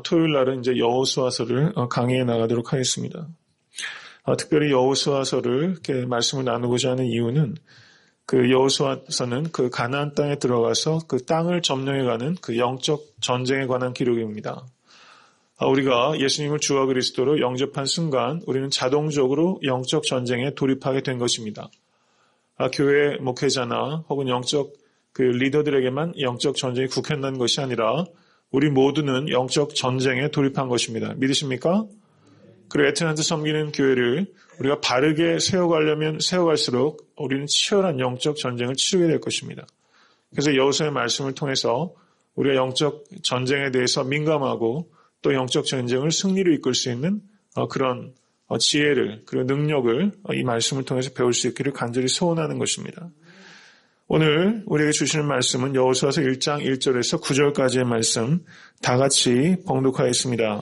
토요일 날은 이제 여호수아서를 강의해 나가도록 하겠습니다. 특별히 여호수아서를 이렇게 말씀을 나누고자 하는 이유는 그 여호수아서는 그 가나안 땅에 들어가서 그 땅을 점령해가는 그 영적 전쟁에 관한 기록입니다. 우리가 예수님을 주와 그리스도로 영접한 순간 우리는 자동적으로 영적 전쟁에 돌입하게 된 것입니다. 교회 목회자나 혹은 영적 그 리더들에게만 영적 전쟁이 국한된 것이 아니라 우리 모두는 영적 전쟁에 돌입한 것입니다. 믿으십니까? 그리고 애틀랜타 섬기는 교회를 우리가 바르게 세워가려면 세워갈수록 우리는 치열한 영적 전쟁을 치르게 될 것입니다. 그래서 여호수아의 말씀을 통해서 우리가 영적 전쟁에 대해서 민감하고 또 영적 전쟁을 승리로 이끌 수 있는 그런 지혜를 그리고 능력을 이 말씀을 통해서 배울 수 있기를 간절히 소원하는 것입니다. 오늘 우리에게 주시는 말씀은 여호수아서 1장 1절에서 9절까지의 말씀 다 같이 봉독하겠습니다.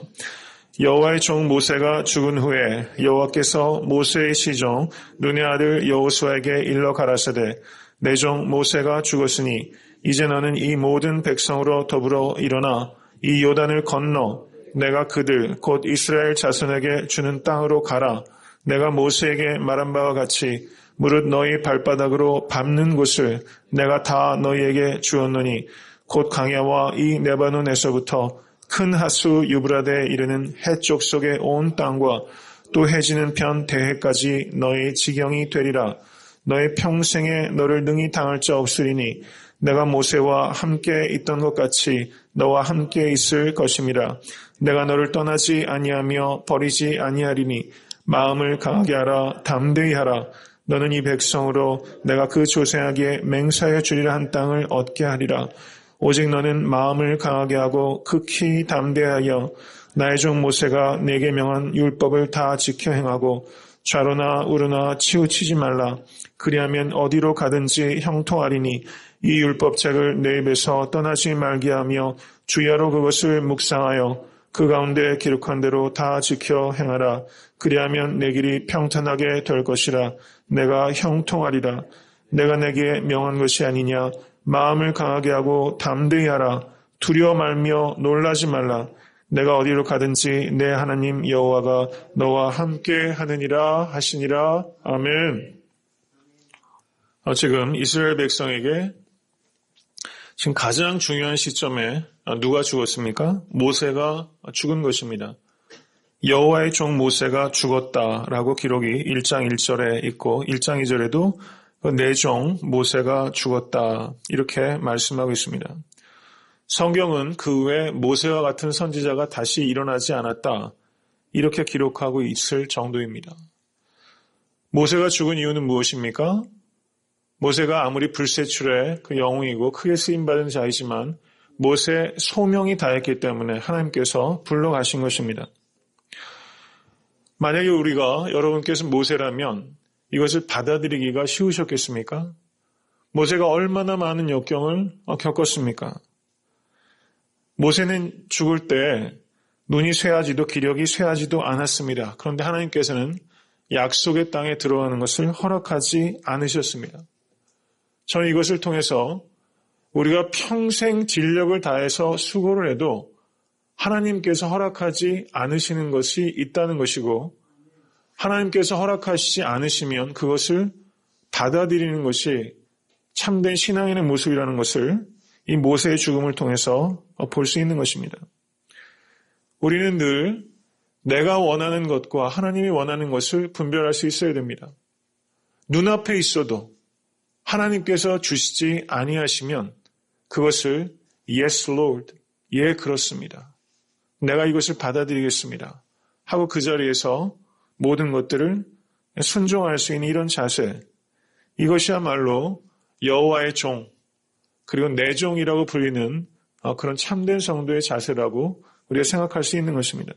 여호와의 종 모세가 죽은 후에 여호와께서 모세의 시종 눈의 아들 여호수아에게 일러 가라사대 내 종 모세가 죽었으니 이제 너는 이 모든 백성으로 더불어 일어나 이 요단을 건너 내가 그들 곧 이스라엘 자손에게 주는 땅으로 가라. 내가 모세에게 말한 바와 같이 무릇 너희 발바닥으로 밟는 곳을 내가 다 너희에게 주었노니 곧 강야와 이 레바논에서부터 큰 하수 유브라데에 이르는 해쪽 속의 온 땅과 또 해지는 편 대해까지 너희 지경이 되리라. 너희 평생에 너를 능히 당할 자 없으리니 내가 모세와 함께 있던 것 같이 너와 함께 있을 것임이라. 내가 너를 떠나지 아니하며 버리지 아니하리니 마음을 강하게 하라. 담대히 하라. 너는 이 백성으로 내가 그 조상에게 맹세하여 주리라 한 땅을 얻게 하리라. 오직 너는 마음을 강하게 하고 극히 담대하여 나의 종 모세가 내게 명한 율법을 다 지켜 행하고 좌로나 우로나 치우치지 말라. 그리하면 어디로 가든지 형통하리니 이 율법책을 내 입에서 떠나지 말게 하며 주야로 그것을 묵상하여 그 가운데 기록한 대로 다 지켜 행하라. 그리하면 내 길이 평탄하게 될 것이라. 내가 형통하리라. 내가 내게 명한 것이 아니냐. 마음을 강하게 하고 담대히 하라. 두려워 말며 놀라지 말라. 내가 어디로 가든지 내 하나님 여호와가 너와 함께 하느니라 하시니라. 아멘. 지금 이스라엘 백성에게 지금 가장 중요한 시점에 누가 죽었습니까? 모세가 죽은 것입니다. 여호와의 종 모세가 죽었다라고 기록이 1장 1절에 있고 1장 2절에도 내 종 모세가 죽었다 이렇게 말씀하고 있습니다. 성경은 그 후에 모세와 같은 선지자가 다시 일어나지 않았다 이렇게 기록하고 있을 정도입니다. 모세가 죽은 이유는 무엇입니까? 모세가 아무리 불세출의 그 영웅이고 크게 쓰임받은 자이지만 모세 소명이 다했기 때문에 하나님께서 불러가신 것입니다. 만약에 우리가 여러분께서 모세라면 이것을 받아들이기가 쉬우셨겠습니까? 모세가 얼마나 많은 역경을 겪었습니까? 모세는 죽을 때 눈이 쇠하지도 기력이 쇠하지도 않았습니다. 그런데 하나님께서는 약속의 땅에 들어가는 것을 허락하지 않으셨습니다. 저는 이것을 통해서 우리가 평생 진력을 다해서 수고를 해도 하나님께서 허락하지 않으시는 것이 있다는 것이고 하나님께서 허락하시지 않으시면 그것을 받아들이는 것이 참된 신앙인의 모습이라는 것을 이 모세의 죽음을 통해서 볼 수 있는 것입니다. 우리는 늘 내가 원하는 것과 하나님이 원하는 것을 분별할 수 있어야 됩니다. 눈앞에 있어도 하나님께서 주시지 아니하시면 그것을 Yes, Lord. 예, 그렇습니다. 내가 이것을 받아들이겠습니다. 하고 그 자리에서 모든 것들을 순종할 수 있는 이런 자세, 이것이야말로 여호와의 종, 그리고 내 종이라고 불리는 그런 참된 성도의 자세라고 우리가 생각할 수 있는 것입니다.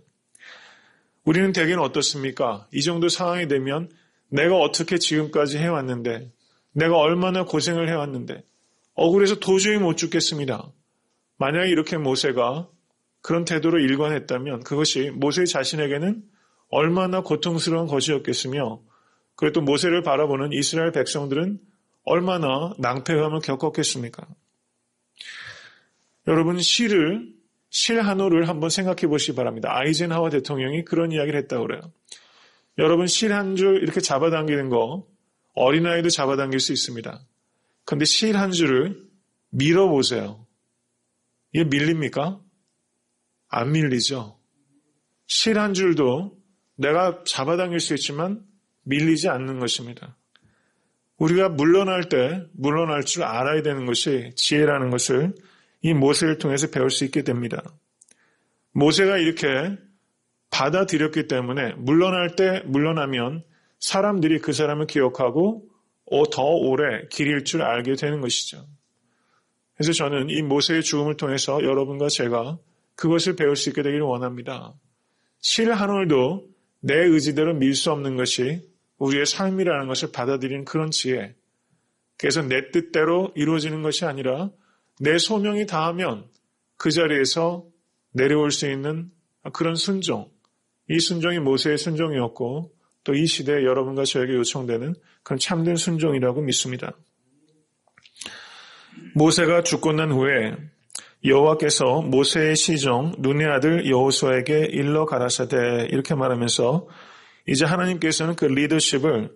우리는 대개는 어떻습니까? 이 정도 상황이 되면 내가 어떻게 지금까지 해왔는데, 내가 얼마나 고생을 해왔는데, 억울해서 도저히 못 죽겠습니다. 만약에 이렇게 모세가 그런 태도로 일관했다면 그것이 모세 자신에게는 얼마나 고통스러운 것이었겠으며, 그리고 또 모세를 바라보는 이스라엘 백성들은 얼마나 낭패감을 겪었겠습니까? 여러분, 시를 실 한우를 한번 생각해 보시기 바랍니다. 아이젠하워 대통령이 그런 이야기를 했다고 그래요. 여러분, 실 한 줄 이렇게 잡아당기는 거 어린아이도 잡아당길 수 있습니다. 그런데 실 한 줄을 밀어보세요. 이게 밀립니까? 안 밀리죠. 실 한 줄도 내가 잡아당길 수 있지만 밀리지 않는 것입니다. 우리가 물러날 때 물러날 줄 알아야 되는 것이 지혜라는 것을 이 모세를 통해서 배울 수 있게 됩니다. 모세가 이렇게 받아들였기 때문에 물러날 때 물러나면 사람들이 그 사람을 기억하고 더 오래 길일 줄 알게 되는 것이죠. 그래서 저는 이 모세의 죽음을 통해서 여러분과 제가 그것을 배울 수 있게 되기를 원합니다. 실 한 올도 내 의지대로 밀 수 없는 것이 우리의 삶이라는 것을 받아들이는 그런 지혜. 그래서 내 뜻대로 이루어지는 것이 아니라 내 소명이 다하면 그 자리에서 내려올 수 있는 그런 순종. 이 순종이 모세의 순종이었고 또 이 시대에 여러분과 저에게 요청되는 그런 참된 순종이라고 믿습니다. 모세가 죽고 난 후에 여호와께서 모세의 시종 눈의 아들 여호수아에게 일러 가라사대 이렇게 말하면서 이제 하나님께서는 그 리더십을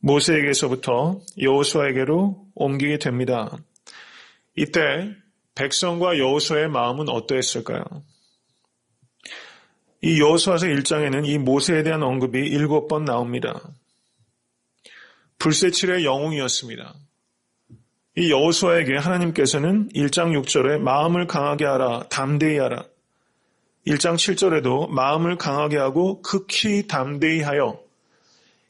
모세에게서부터 여호수아에게로 옮기게 됩니다. 이때 백성과 여호수아의 마음은 어떠했을까요? 이 여호수아서 1장에는 이 모세에 대한 언급이 7번 나옵니다. 불새칠의 영웅이었습니다. 이 여호수아에게 하나님께서는 1장 6절에 마음을 강하게 하라, 담대히 하라. 1장 7절에도 마음을 강하게 하고 극히 담대히 하여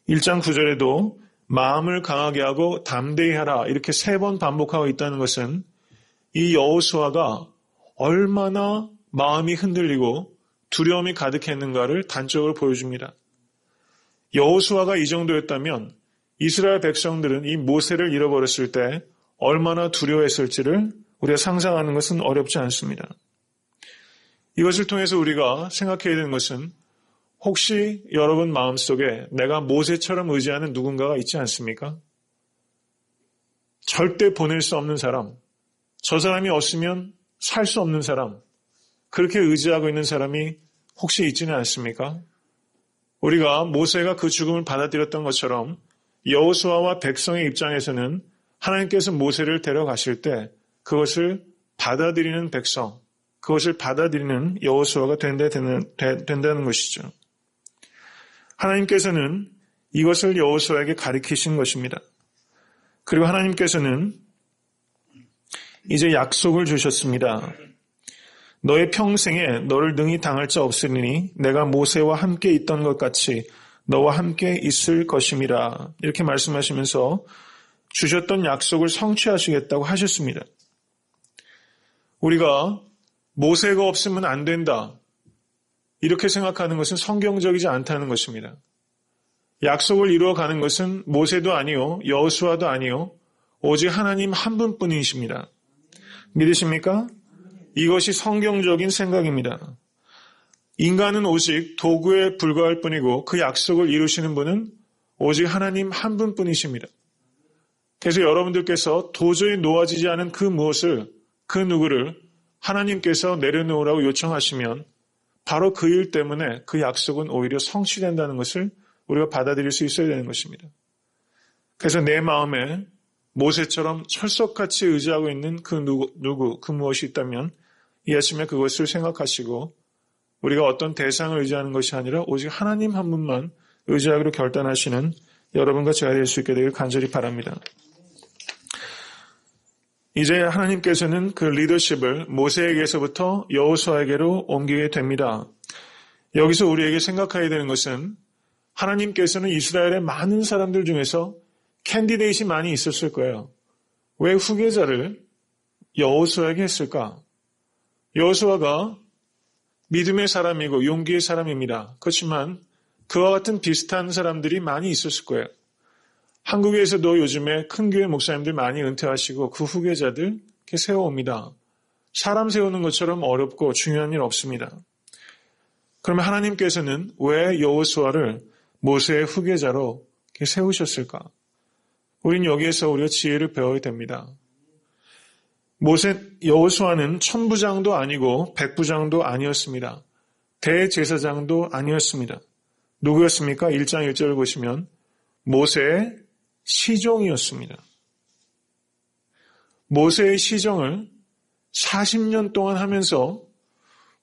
1장 9절에도 마음을 강하게 하고 담대히 하라 이렇게 3번 반복하고 있다는 것은 이 여호수아가 얼마나 마음이 흔들리고 두려움이 가득했는가를 단적으로 보여줍니다. 여호수아가 이 정도였다면 이스라엘 백성들은 이 모세를 잃어버렸을 때 얼마나 두려워했을지를 우리가 상상하는 것은 어렵지 않습니다. 이것을 통해서 우리가 생각해야 되는 것은 혹시 여러분 마음속에 내가 모세처럼 의지하는 누군가가 있지 않습니까? 절대 보낼 수 없는 사람, 저 사람이 없으면 살 수 없는 사람, 그렇게 의지하고 있는 사람이 혹시 있지는 않습니까? 우리가 모세가 그 죽음을 받아들였던 것처럼 여호수아와 백성의 입장에서는 하나님께서 모세를 데려가실 때 그것을 받아들이는 백성, 그것을 받아들이는 여호수아가 된다는 것이죠. 하나님께서는 이것을 여호수아에게 가르치신 것입니다. 그리고 하나님께서는 이제 약속을 주셨습니다. 너의 평생에 너를 능히 당할 자 없으리니 내가 모세와 함께 있던 것 같이 너와 함께 있을 것임이라 이렇게 말씀하시면서 주셨던 약속을 성취하시겠다고 하셨습니다. 우리가 모세가 없으면 안 된다 이렇게 생각하는 것은 성경적이지 않다는 것입니다. 약속을 이루어가는 것은 모세도 아니요 여호수아도 아니요 오직 하나님 한 분뿐이십니다. 믿으십니까? 이것이 성경적인 생각입니다. 인간은 오직 도구에 불과할 뿐이고 그 약속을 이루시는 분은 오직 하나님 한 분뿐이십니다. 그래서 여러분들께서 도저히 놓아지지 않은 그 무엇을, 그 누구를 하나님께서 내려놓으라고 요청하시면 바로 그 일 때문에 그 약속은 오히려 성취된다는 것을 우리가 받아들일 수 있어야 되는 것입니다. 그래서 내 마음에 모세처럼 철석같이 의지하고 있는 그 누구, 그 무엇이 있다면 이 아침에 그것을 생각하시고 우리가 어떤 대상을 의지하는 것이 아니라 오직 하나님 한 분만 의지하기로 결단하시는 여러분과 제가 될 수 있게 되길 간절히 바랍니다. 이제 하나님께서는 그 리더십을 모세에게서부터 여호수아에게로 옮기게 됩니다. 여기서 우리에게 생각해야 되는 것은 하나님께서는 이스라엘의 많은 사람들 중에서 캔디데이트이 많이 있었을 거예요. 왜 후계자를 여호수아에게 했을까? 여호수아가 믿음의 사람이고 용기의 사람입니다. 그렇지만 그와 같은 비슷한 사람들이 많이 있었을 거예요. 한국에서도 요즘에 큰 교회 목사님들 많이 은퇴하시고 그 후계자들 이렇게 세워옵니다. 사람 세우는 것처럼 어렵고 중요한 일 없습니다. 그러면 하나님께서는 왜 여호수아를 모세의 후계자로 이렇게 세우셨을까? 우린 여기에서 우리가 지혜를 배워야 됩니다. 여호수아는 천부장도 아니고 백부장도 아니었습니다. 대제사장도 아니었습니다. 누구였습니까? 1장 1절을 보시면 모세의 시종이었습니다. 모세의 시종을 40년 동안 하면서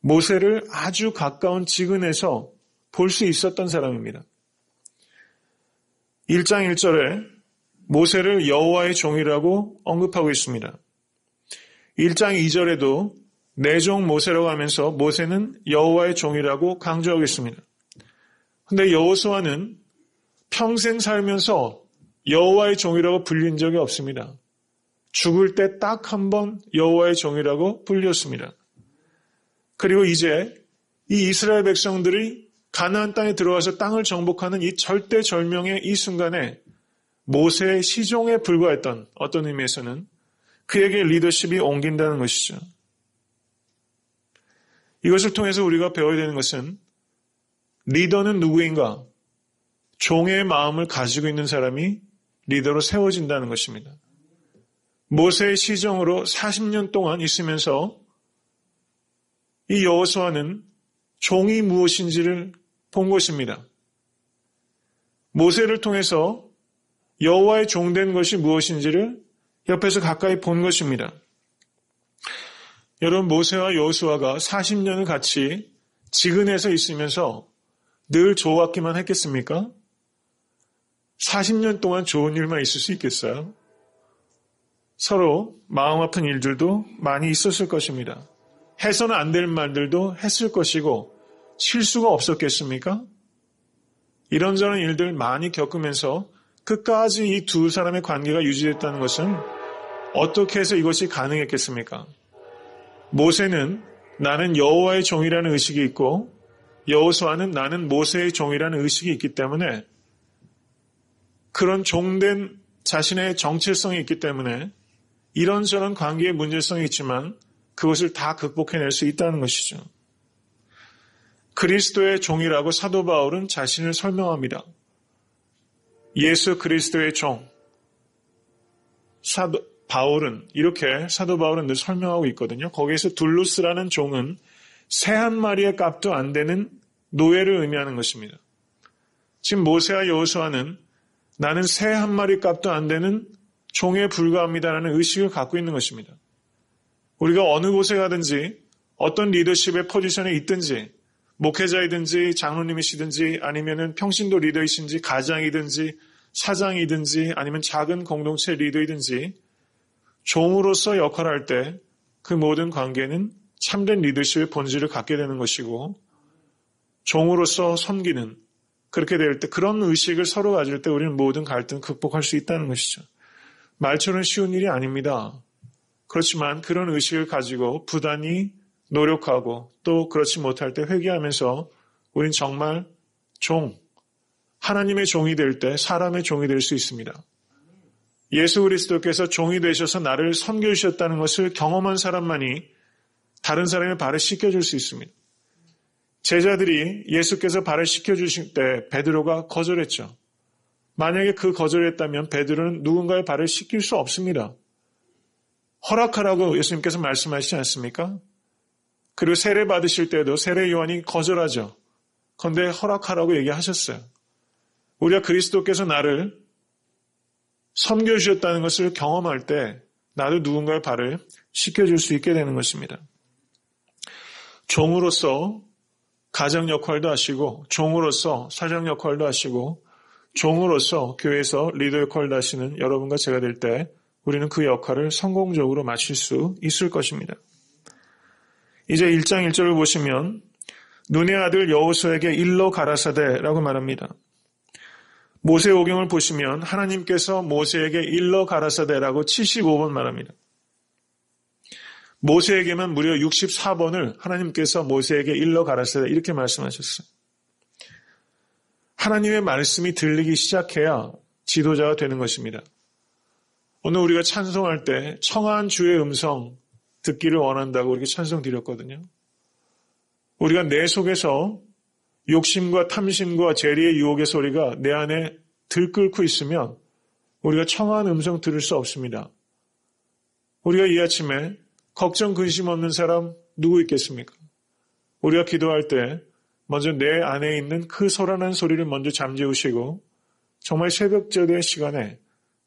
모세를 아주 가까운 지근에서 볼 수 있었던 사람입니다. 1장 1절에 모세를 여호와의 종이라고 언급하고 있습니다. 1장 2절에도 내 종 모세라고 하면서 모세는 여호와의 종이라고 강조하고 있습니다. 그런데 여호수아는 평생 살면서 여호와의 종이라고 불린 적이 없습니다. 죽을 때 딱 한 번 여호와의 종이라고 불렸습니다. 그리고 이제 이 이스라엘 백성들이 가나안 땅에 들어와서 땅을 정복하는 이 절대절명의 이 순간에 모세의 시종에 불과했던 어떤 의미에서는 그에게 리더십이 옮긴다는 것이죠. 이것을 통해서 우리가 배워야 되는 것은 리더는 누구인가? 종의 마음을 가지고 있는 사람이 리더로 세워진다는 것입니다. 모세의 시종으로 40년 동안 있으면서 이 여호수아는 종이 무엇인지를 본 것입니다. 모세를 통해서 여호와의 종된 것이 무엇인지를 옆에서 가까이 본 것입니다. 여러분, 모세와 여호수아가 40년을 같이 지근에서 있으면서 늘 좋았기만 했겠습니까? 40년 동안 좋은 일만 있을 수 있겠어요? 서로 마음 아픈 일들도 많이 있었을 것입니다. 해서는 안 될 말들도 했을 것이고 실수가 없었겠습니까? 이런저런 일들 많이 겪으면서 끝까지 이 두 사람의 관계가 유지됐다는 것은 어떻게 해서 이것이 가능했겠습니까? 모세는 나는 여호와의 종이라는 의식이 있고 여호수아는 나는 모세의 종이라는 의식이 있기 때문에 그런 종된 자신의 정체성이 있기 때문에 이런저런 관계의 문제성이 있지만 그것을 다 극복해낼 수 있다는 것이죠. 그리스도의 종이라고 사도 바울은 자신을 설명합니다. 예수 그리스도의 종. 사도 바울은 늘 설명하고 있거든요. 거기에서 둘루스라는 종은 새 한 마리의 값도 안 되는 노예를 의미하는 것입니다. 지금 모세와 여호수아는 나는 새 한 마리 값도 안 되는 종에 불과합니다라는 의식을 갖고 있는 것입니다. 우리가 어느 곳에 가든지 어떤 리더십의 포지션에 있든지 목회자이든지 장로님이시든지 아니면은 평신도 리더이신지 가장이든지 사장이든지 아니면 작은 공동체 리더이든지 종으로서 역할을 할 때 그 모든 관계는 참된 리더십의 본질을 갖게 되는 것이고 종으로서 섬기는 그렇게 될 때 그런 의식을 서로 가질 때 우리는 모든 갈등을 극복할 수 있다는 것이죠. 말처럼 쉬운 일이 아닙니다. 그렇지만 그런 의식을 가지고 부단히 노력하고 또 그렇지 못할 때 회개하면서 우린 정말 하나님의 종이 될 때 사람의 종이 될 수 있습니다. 예수 그리스도께서 종이 되셔서 나를 섬겨주셨다는 것을 경험한 사람만이 다른 사람의 발을 씻겨줄 수 있습니다. 제자들이 예수께서 발을 씻겨주실 때 베드로가 거절했죠. 만약에 그 거절했다면 베드로는 누군가의 발을 씻길 수 없습니다. 허락하라고 예수님께서 말씀하시지 않습니까? 그리고 세례 받으실 때도 세례 요한이 거절하죠. 그런데 허락하라고 얘기하셨어요. 우리가 그리스도께서 나를 섬겨주셨다는 것을 경험할 때 나도 누군가의 발을 씻겨줄 수 있게 되는 것입니다. 종으로서 가장 역할도 하시고 종으로서 사장 역할도 하시고 종으로서 교회에서 리더 역할도 하시는 여러분과 제가 될 때 우리는 그 역할을 성공적으로 마칠 수 있을 것입니다. 이제 1장 1절을 보시면 눈의 아들 여호수아에게 일러 가라사대라고 말합니다. 모세오경을 보시면 하나님께서 모세에게 일러 가라사대라고 75번 말합니다. 모세에게만 무려 64번을 하나님께서 모세에게 일러 가라사대 이렇게 말씀하셨어요. 하나님의 말씀이 들리기 시작해야 지도자가 되는 것입니다. 오늘 우리가 찬송할 때 청한 주의 음성 듣기를 원한다고 이렇게 찬송 드렸거든요. 우리가 내 속에서 욕심과 탐심과 재리의 유혹의 소리가 내 안에 들끓고 있으면 우리가 청한 음성 들을 수 없습니다. 우리가 이 아침에 걱정 근심 없는 사람 누구 있겠습니까? 우리가 기도할 때 먼저 내 안에 있는 그 소란한 소리를 먼저 잠재우시고 정말 새벽절의 시간에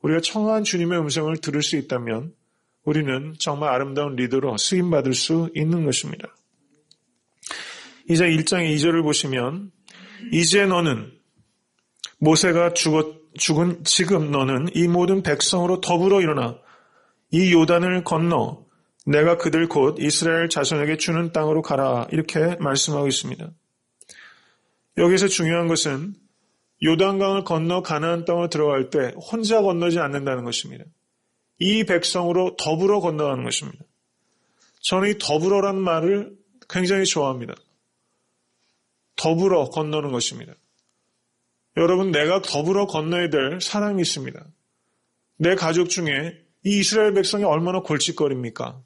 우리가 청한 주님의 음성을 들을 수 있다면 우리는 정말 아름다운 리더로 쓰임받을 수 있는 것입니다. 이제 1장 2절을 보시면 이제 너는 모세가 죽은 지금 너는 이 모든 백성으로 더불어 일어나 이 요단을 건너 내가 그들 곧 이스라엘 자손에게 주는 땅으로 가라 이렇게 말씀하고 있습니다. 여기서 중요한 것은 요단강을 건너 가나안 땅으로 들어갈 때 혼자 건너지 않는다는 것입니다. 이 백성으로 더불어 건너가는 것입니다. 저는 이 더불어라는 말을 굉장히 좋아합니다. 더불어 건너는 것입니다. 여러분, 내가 더불어 건너야 될 사람이 있습니다. 내 가족 중에 이 이스라엘 백성이 얼마나 골칫거립니까?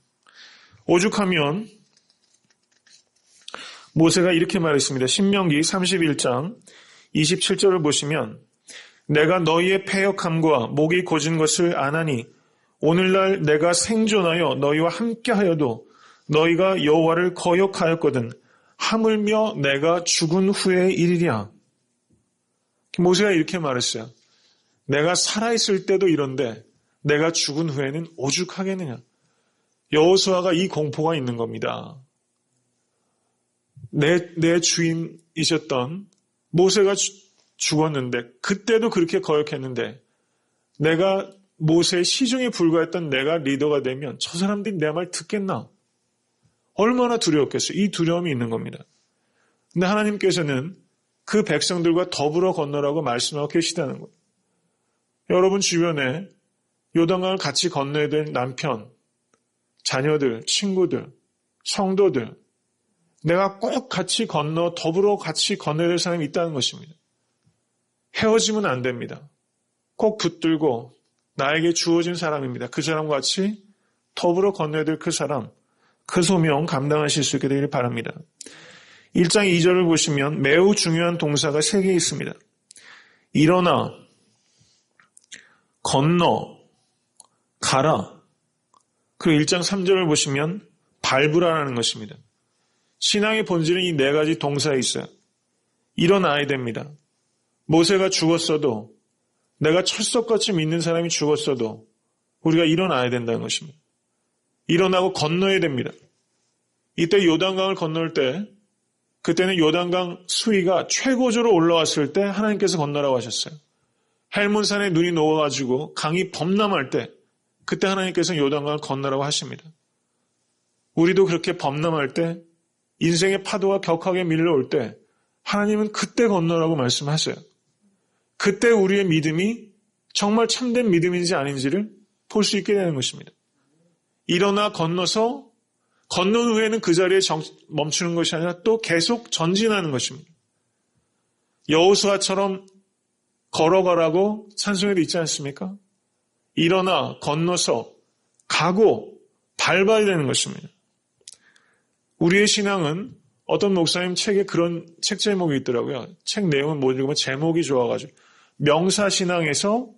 오죽하면 모세가 이렇게 말했습니다. 신명기 31장 27절을 보시면 내가 너희의 패역함과 목이 곧은 것을 아나니 오늘날 내가 생존하여 너희와 함께하여도 너희가 여호와를 거역하였거든 하물며 내가 죽은 후의 일이랴. 모세가 이렇게 말했어요. 내가 살아있을 때도 이런데 내가 죽은 후에는 오죽하겠느냐. 여호수아가 이 공포가 있는 겁니다. 내 주인이셨던 모세가 죽었는데 그때도 그렇게 거역했는데 내가 모세의 시중에 불과했던 내가 리더가 되면 저 사람들이 내 말 듣겠나? 얼마나 두려웠겠어요. 이 두려움이 있는 겁니다. 근데 하나님께서는 그 백성들과 더불어 건너라고 말씀하고 계시다는 거예요. 여러분 주변에 요단강을 같이 건너야 될 남편, 자녀들, 친구들, 성도들, 내가 꼭 같이 건너 더불어 같이 건너야 될 사람이 있다는 것입니다. 헤어지면 안 됩니다. 꼭 붙들고 나에게 주어진 사람입니다. 그 사람과 같이 더불어 건너야 될 그 사람, 그 소명 감당하실 수 있게 되기를 바랍니다. 1장 2절을 보시면 매우 중요한 동사가 3개 있습니다. 일어나, 건너, 가라. 그리고 1장 3절을 보시면 밟으라는 것입니다. 신앙의 본질은 이 4가지 동사에 있어요. 일어나야 됩니다. 모세가 죽었어도 내가 철석같이 믿는 사람이 죽었어도 우리가 일어나야 된다는 것입니다. 일어나고 건너야 됩니다. 이때 요단강을 건널 때 그때는 요단강 수위가 최고조로 올라왔을 때 하나님께서 건너라고 하셨어요. 헬몬산에 눈이 녹아가지고 강이 범람할 때 그때 하나님께서 요단강을 건너라고 하십니다. 우리도 그렇게 범람할 때 인생의 파도가 격하게 밀려올 때 하나님은 그때 건너라고 말씀하세요. 그때 우리의 믿음이 정말 참된 믿음인지 아닌지를 볼 수 있게 되는 것입니다. 일어나 건너서 건넌 후에는 그 자리에 멈추는 것이 아니라 또 계속 전진하는 것입니다. 여호수아처럼 걸어가라고 찬송에도 있지 않습니까? 일어나 건너서 가고 밟아야 되는 것입니다. 우리의 신앙은 어떤 목사님 책에 그런 책 제목이 있더라고요. 책 내용은 못 읽으면 제목이 좋아가지고 명사신앙에서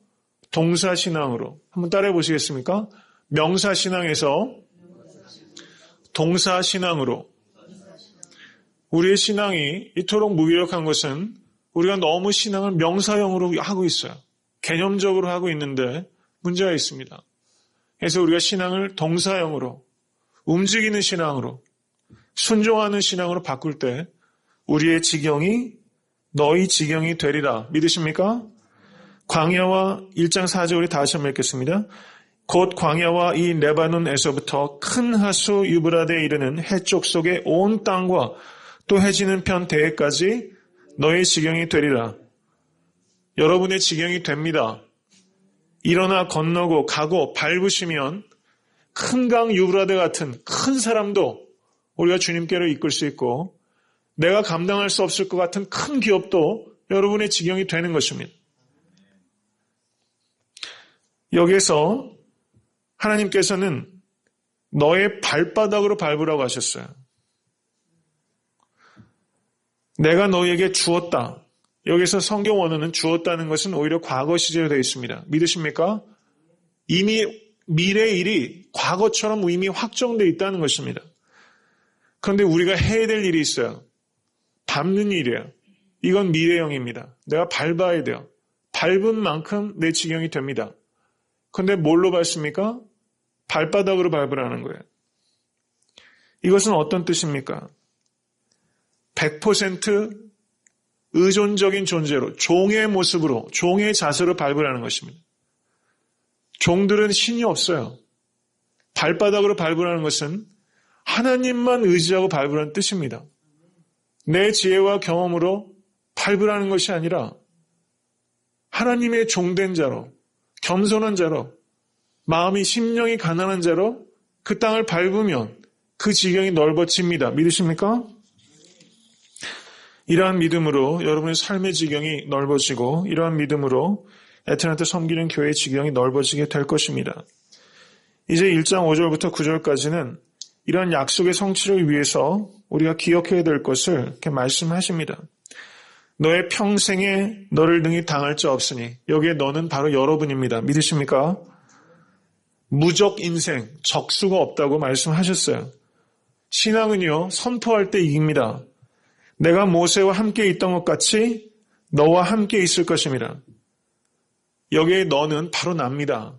동사신앙으로 한번 따라해 보시겠습니까? 명사신앙에서 동사신앙으로. 우리의 신앙이 이토록 무기력한 것은 우리가 너무 신앙을 명사형으로 하고 있어요. 개념적으로 하고 있는데 문제가 있습니다. 그래서 우리가 신앙을 동사형으로, 움직이는 신앙으로, 순종하는 신앙으로 바꿀 때 우리의 지경이 너희 지경이 되리라. 믿으십니까? 광야와 1장 4절 우리 다시 한번 읽겠습니다. 곧 광야와 이 레바논에서부터 큰 하수 유브라데에 이르는 해쪽 속의 온 땅과 또 해지는 편 대해까지 너희 지경이 되리라. 여러분의 지경이 됩니다. 일어나 건너고 가고 밟으시면 큰 강 유브라데 같은 큰 사람도 우리가 주님께로 이끌 수 있고 내가 감당할 수 없을 것 같은 큰 기업도 여러분의 지경이 되는 것입니다. 여기에서 하나님께서는 너의 발바닥으로 밟으라고 하셨어요. 내가 너에게 주었다. 여기서 성경 원어는 주었다는 것은 오히려 과거 시제로 되어 있습니다. 믿으십니까? 이미 미래의 일이 과거처럼 이미 확정되어 있다는 것입니다. 그런데 우리가 해야 될 일이 있어요. 밟는 일이에요. 이건 미래형입니다. 내가 밟아야 돼요. 밟은 만큼 내 지경이 됩니다. 그런데 뭘로 밟습니까? 발바닥으로 밟으라는 거예요. 이것은 어떤 뜻입니까? 100% 의존적인 존재로, 종의 모습으로, 종의 자세로 밟으라는 것입니다. 종들은 신이 없어요. 발바닥으로 밟으라는 것은 하나님만 의지하고 밟으라는 뜻입니다. 내 지혜와 경험으로 밟으라는 것이 아니라 하나님의 종된 자로, 겸손한 자로, 마음이 심령이 가난한 자로 그 땅을 밟으면 그 지경이 넓어집니다. 믿으십니까? 이러한 믿음으로 여러분의 삶의 지경이 넓어지고 이러한 믿음으로 애틀랜타 섬기는 교회의 지경이 넓어지게 될 것입니다. 이제 1장 5절부터 9절까지는 이러한 약속의 성취를 위해서 우리가 기억해야 될 것을 이렇게 말씀하십니다. 너의 평생에 너를 능히 당할 자 없으니 여기에 너는 바로 여러분입니다. 믿으십니까? 무적 인생, 적수가 없다고 말씀하셨어요. 신앙은요, 선포할 때 이깁니다. 내가 모세와 함께 있던 것 같이 너와 함께 있을 것입니다. 여기에 너는 바로 납니다.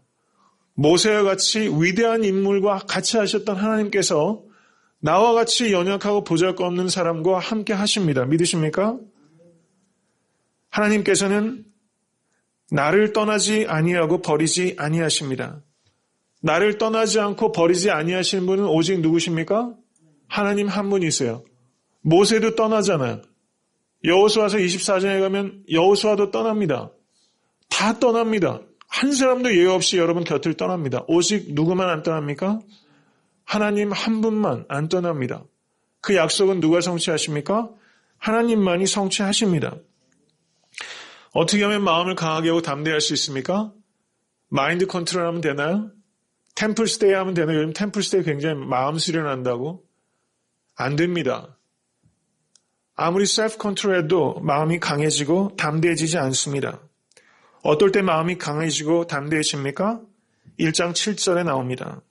모세와 같이 위대한 인물과 같이 하셨던 하나님께서 나와 같이 연약하고 보잘것없는 사람과 함께 하십니다. 믿으십니까? 하나님께서는 나를 떠나지 아니하고 버리지 아니하십니다. 나를 떠나지 않고 버리지 아니하시는 분은 오직 누구십니까? 하나님 한 분이세요. 모세도 떠나잖아요. 여호수아서 24장에 가면 여호수아도 떠납니다. 다 떠납니다. 한 사람도 예외 없이 여러분 곁을 떠납니다. 오직 누구만 안 떠납니까? 하나님 한 분만 안 떠납니다. 그 약속은 누가 성취하십니까? 하나님만이 성취하십니다. 어떻게 하면 마음을 강하게 하고 담대할 수 있습니까? 마인드 컨트롤 하면 되나요? 템플 스테이 하면 되나요? 요즘 템플 스테이 굉장히 마음 수련한다고? 안 됩니다. 아무리 셀프 컨트롤해도 마음이 강해지고 담대해지지 않습니다. 어떨 때 마음이 강해지고 담대해집니까? 1장 7절에 나옵니다.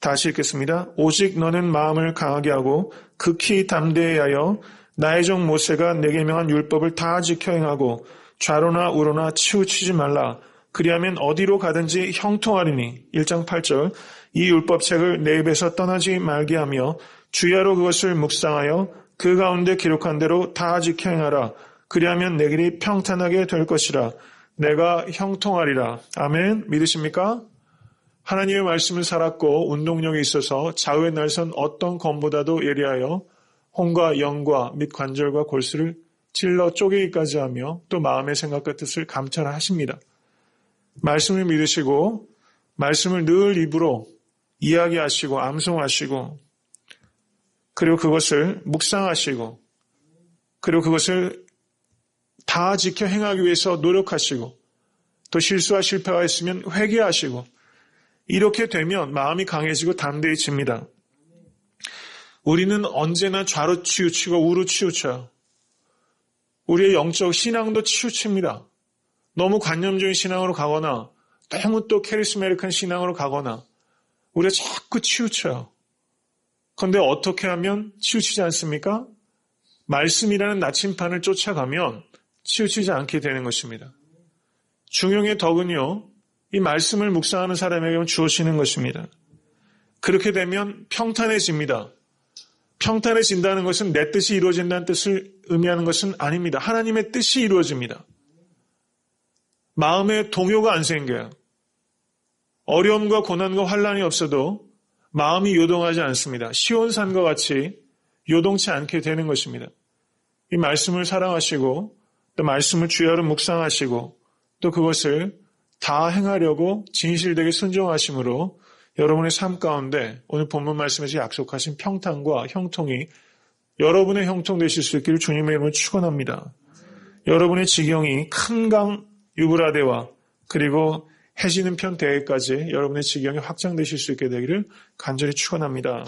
다시 읽겠습니다. 오직 너는 마음을 강하게 하고 극히 담대해야 하여 나의 종 모세가 내게 명한 율법을 다 지켜 행하고 좌로나 우로나 치우치지 말라. 그리하면 어디로 가든지 형통하리니 1장 8절 이 율법책을 내 입에서 떠나지 말게 하며 주야로 그것을 묵상하여 그 가운데 기록한 대로 다 지켜 행하라. 그리하면 내 길이 평탄하게 될 것이라. 내가 형통하리라. 아멘. 믿으십니까? 하나님의 말씀을 살았고 운동력이 있어서 좌우의 날선 어떤 검보다도 예리하여 혼과 영과 및 관절과 골수를 찔러 쪼개기까지 하며 또 마음의 생각과 뜻을 감찰하십니다. 말씀을 믿으시고 말씀을 늘 입으로 이야기하시고 암송하시고 그리고 그것을 묵상하시고 그리고 그것을 다 지켜 행하기 위해서 노력하시고 또 실수와 실패가 있으면 회개하시고 이렇게 되면 마음이 강해지고 담대해집니다. 우리는 언제나 좌로 치우치고 우로 치우쳐요. 우리의 영적 신앙도 치우칩니다. 너무 관념적인 신앙으로 가거나 너무 또 카리스마틱한 신앙으로 가거나 우리가 자꾸 치우쳐요. 그런데 어떻게 하면 치우치지 않습니까? 말씀이라는 나침판을 쫓아가면 치우치지 않게 되는 것입니다. 중용의 덕은요, 이 말씀을 묵상하는 사람에게 주어지는 것입니다. 그렇게 되면 평탄해집니다. 평탄해진다는 것은 내 뜻이 이루어진다는 뜻을 의미하는 것은 아닙니다. 하나님의 뜻이 이루어집니다. 마음에 동요가 안 생겨요. 어려움과 고난과 환란이 없어도 마음이 요동하지 않습니다. 시온산과 같이 요동치 않게 되는 것입니다. 이 말씀을 사랑하시고 또 말씀을 주야로 묵상하시고 또 그것을 다 행하려고 진실되게 순종하심으로 여러분의 삶 가운데 오늘 본문 말씀에서 약속하신 평탄과 형통이 여러분의 형통 되실 수 있기를 주님의 이름으로 축원합니다. 여러분의 지경이 큰 강 유브라데와 그리고 해지는 편 대해까지 여러분의 지경이 확장되실 수 있게 되기를 간절히 축원합니다.